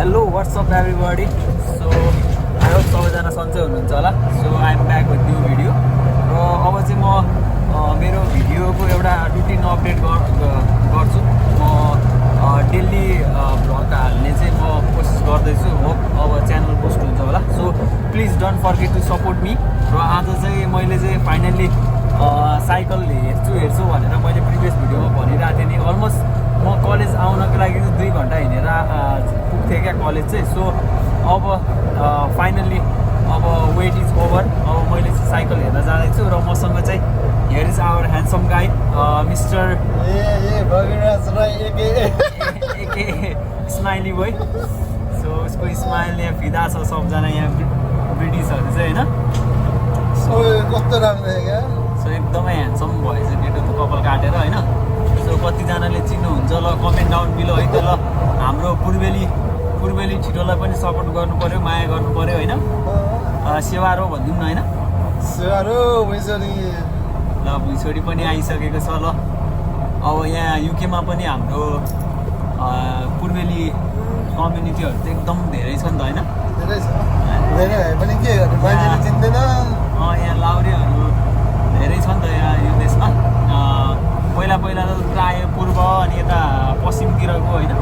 Hello, what's up everybody? So I hope सबैजना सन्चै हुनुहुन्छ होला. So I am back with new video. र अब चाहिँ म मेरो भिडियोको एउटा रुटिन अपडेट गर्छु. म डेली भ्लग हाल्ने चाहिँ म कोसिस गर्दैछु. होप अब च्यानल पोस्ट हुन्छ होला. So please don't forget to support me. र आज चाहिँ मैले चाहिँ फाइनल्ली साइकल हेर्छु भनेर मैले प्रिभियस भिडियोमा भनिरहेको थिएँ नि. अलमोस्ट म कलेज आउनको लागि 2 घन्टा हिँडेर पुग्थेँ क्या कलेज चाहिँ. सो अब फाइनल्ली अब वेट इज ओभर. अब मैले चाहिँ साइकल हेर्न जाँदैछु र मसँग चाहिँ here is our handsome guy mister AK smiley boy. So उसको स्माइल यहाँ फिदा छ सबजना यहाँ ब्रिटिसहरू चाहिँ होइन. सो एकदमै ह्यान्डसम भएछ केटो त कपाल काटेर होइन. सो कतिजनाले चिन्नुहुन्छ ल कमेन्ट डाउन बिलो है त. ल हाम्रो पूर्वेली छिटोलाई पनि सपोर्ट गर्नु पऱ्यो, माया गर्नु पऱ्यो होइन. सेवारो भनिदिउँ न होइन. ल भुइँछोडी पनि आइसकेको छ. ल अब यहाँ युकेमा पनि हाम्रो पूर्वेली कम्युनिटीहरू चाहिँ एकदम धेरै छ नि त होइन. यहाँ लाउरेहरू धेरै छ नि त यहाँ यो देशमा. पहिला त प्रायः पूर्व अनि यता पश्चिमतिरको होइन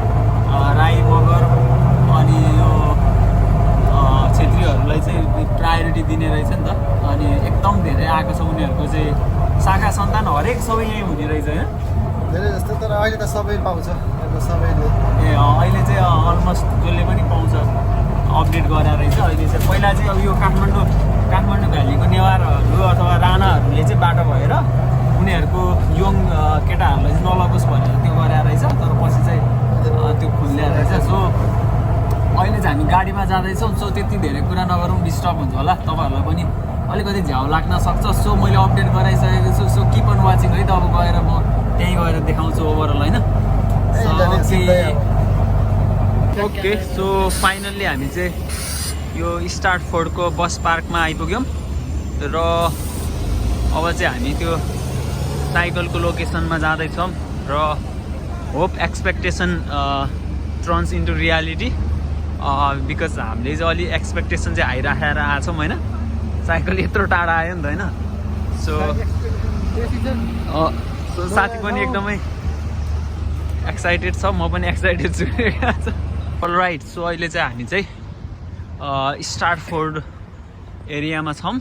राई मगर अनि यो क्षेत्रीहरूलाई चाहिँ प्रायोरिटी दिने रहेछ नि त. अनि एकदम धेरै आएको छ उनीहरूको चाहिँ शाखा सन्तान हरेक सबै यहीँ हुने रहेछ होइन. धेरै जस्तो तर अहिले त सबै पाउँछ सबैले. अहिले चाहिँ अलमोस्ट जसले पनि पाउँछ अपडेट गरेर रहेछ अहिले चाहिँ. पहिला चाहिँ अब यो काठमाडौँ भ्यालीको नेवारहरू अथवा राणाहरूले चाहिँ बाटो भएर उनीहरूको यङ केटाहरूलाई चाहिँ नलगोस् भनेर त्यो गराएर रहेछ. तर पछि चाहिँ त्यो खुल्ल्या रहेछ. सो अहिले चाहिँ हामी गाडीमा जाँदैछौँ. सो त्यति धेरै कुरा नगरौँ, डिस्टर्ब हुन्छ होला तपाईँहरूलाई पनि अलिकति झ्याउ लाग्न सक्छ. सो मैले अपडेट गराइसकेको छु. सो किप अन वाचिङ है त. अब गएर म त्यहीँ गएर देखाउँछु ओभरअल होइन. ओके सो फाइनल्ली हामी चाहिँ यो स्टार्टफोर्डको बस पार्कमा आइपुग्यौँ र अब चाहिँ हामी त्यो साइकलको लोकेसनमा जाँदैछौँ. र hope expectation turns into reality because हामीले चाहिँ अलि एक्सपेक्टेसन चाहिँ हाई राखेर आएको छौँ होइन. साइकल यत्रो टाढा आयो नि त होइन. सो साथी पनि एकदमै एक्साइटेड छ, म पनि एक्साइटेड छु. All right. सो अहिले चाहिँ हामी चाहिँ स्टार्टफोर्ड एरियामा छौँ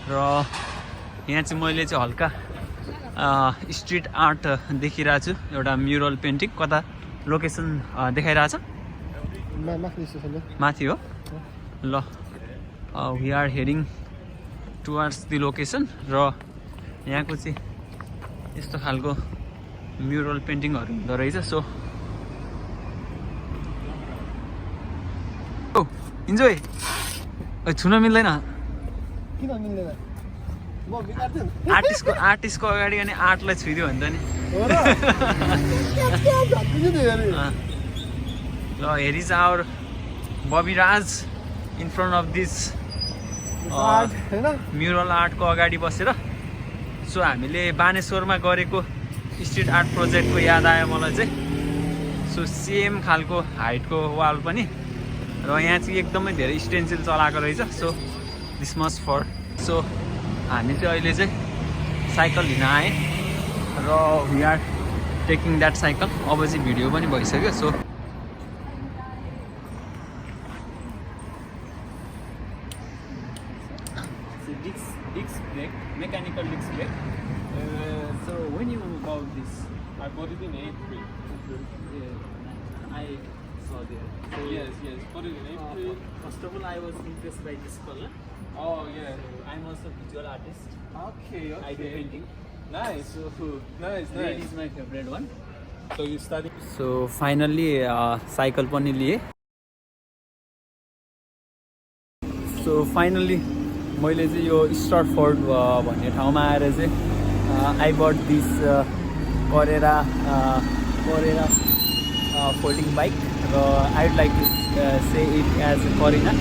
र यहाँ चाहिँ मैले चाहिँ हल्का स्ट्रिट आर्ट देखिरहेको छु. एउटा म्युरल पेन्टिङ. कता लोकेसन देखाइरहेछ? माथि हो. ल we are heading towards the location. र यहाँको चाहिँ यस्तो खालको म्युरल पेन्टिङहरू हुँदो रहेछ. So enjoy. छुन मिल्दैन. किन मिल्दैन? आर्टिस्टको अगाडि अनि आर्टलाई छुइदियो भने त नि. ल here is our Babiraj in front of this mural आर्टको अगाडि बसेर. सो हामीले बानेश्वरमा गरेको स्ट्रिट आर्ट प्रोजेक्टको याद आयो मलाई चाहिँ. सो सेम खालको हाइटको वाल पनि र यहाँ चाहिँ एकदमै धेरै स्टेन्सिल चलाएको रहेछ. So this much for. So हामी चाहिँ अहिले चाहिँ साइकल लिन आएँ र we are taking that cycle. अब चाहिँ भिडियो पनि भइसक्यो. So disc brake, mechanical disc brake. So when you bought this? I bought it in April. I saw there. So yes, bought it in April. First of all, I was impressed by this color. Oh yeah. I'm also a visual artist. Okay. I do painting. Nice. So Nice. Red is my favorite one. So you study? So finally, cycle पनि लिए. So finally, मैले चाहिँ यो स्टार्टफोर्ड भन्ने ठाउँमा आएर चाहिँ I but this Carrera folding bike र I would like to say it as करिना.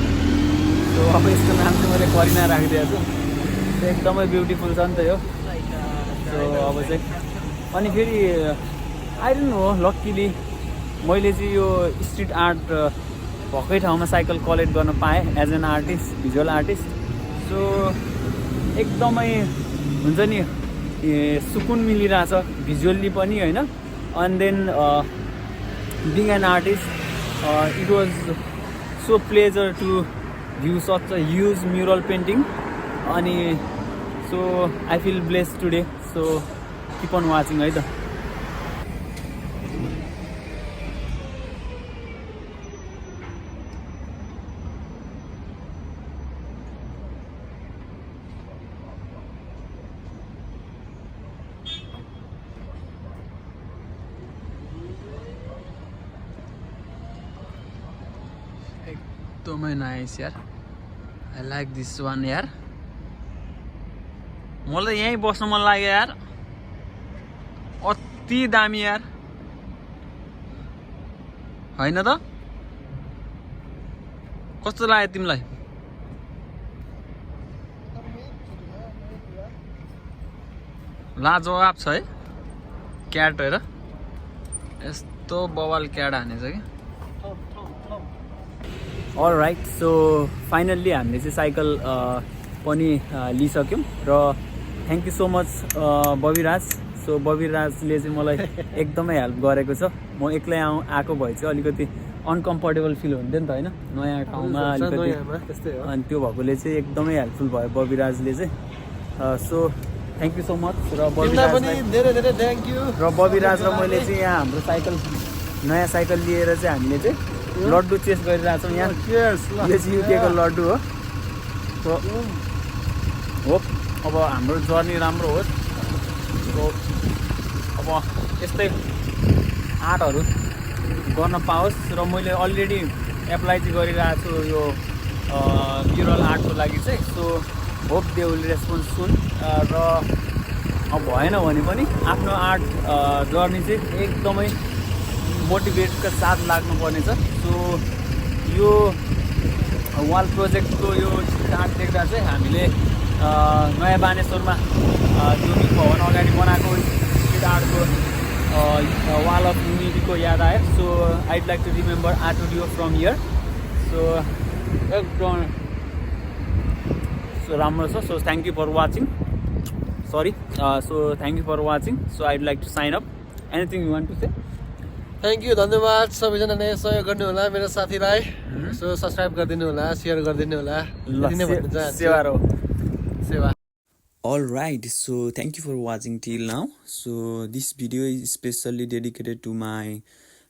सो अब यसको नाम चाहिँ मैले करिना राखिदिएको छु. एकदमै ब्युटिफुल छ नि त यो. सो अब चाहिँ अनि फेरि आई डोन्ट नो लक्किली मैले चाहिँ यो स्ट्रिट आर्ट भएकै ठाउँमा साइकल कलेक्ट गर्न पाएँ as an artist visual artist so एकदमै हुन्छ नि सुकुन मिलिरहेछ भिजुअल्ली पनि होइन and then being an artist it was so pleasure to view such a huge mural painting अनि so I feel bless today so keep on watching है त एकदमै नाइस यार आई लाइक दिस वान यार मलाई त यहीँ बस्न मन लाग्यो यार अति दामी यार होइन त कस्तो लाग्यो तिमीलाई लाजवाब छ है क्याट हेर यस्तो बवाल क्याट हानेछ कि अलराइट सो फाइनल्ली हामीले चाहिँ साइकल पनि लिइसक्यौँ र thank you so much Babiraj so बबिराजले चाहिँ मलाई एकदमै हेल्प गरेको छ म एक्लै आएको भए चाहिँ अलिकति अनकम्फर्टेबल फिल हुन्थ्यो नि त होइन नयाँ ठाउँमा अलिकति अनि त्यो भएकोले चाहिँ एकदमै हेल्पफुल भयो बबिराजले चाहिँ so thank you so much र बबिराज र मैले चाहिँ यहाँ हाम्रो साइकल नयाँ साइकल लिएर चाहिँ हामीले चाहिँ लड्डु चेस गरिरहेछौँ यहाँ यो चाहिँ युकेको लड्डु हो अब हाम्रो जर्नी राम्रो होस् अब यस्तै आर्टहरू गर्न पाओस् र मैले अलरेडी एप्लाई चाहिँ गरिरहेको छु यो म्युरल आर्टको लागि चाहिँ so hope they will response soon र अब भएन भने पनि आफ्नो आर्ट जर्नी चाहिँ एकदमै मोटिभेटका साथ लाग्नुपर्नेछ सो यो वाल प्रोजेक्टको यो आर्ट देख्दा चाहिँ हामीले नयाँ बानेश्वरमा जोमिङ भवन अगाडि बनाएको स्ट्रिट आर्टको वाल अफ युनिटीको याद आयो so I'd like to remember art studio from here so एकदम सो राम्रो छ so thank you for watching sorry so thank you for watching so I'd like to sign up anything you want to say thank you धन्यवाद सबैजनाले सहयोग गर्नु होला मेरो साथीलाई सो सब्सक्राइब गरिदिनु होला सेयर गरिदिनु होला सेवा Alright, so thank you for watching till now. So this video is specially dedicated to my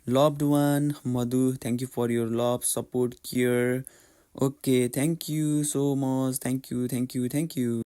loved one, Madhu. Thank you for your love, support, care. Okay, thank you so much. Thank you.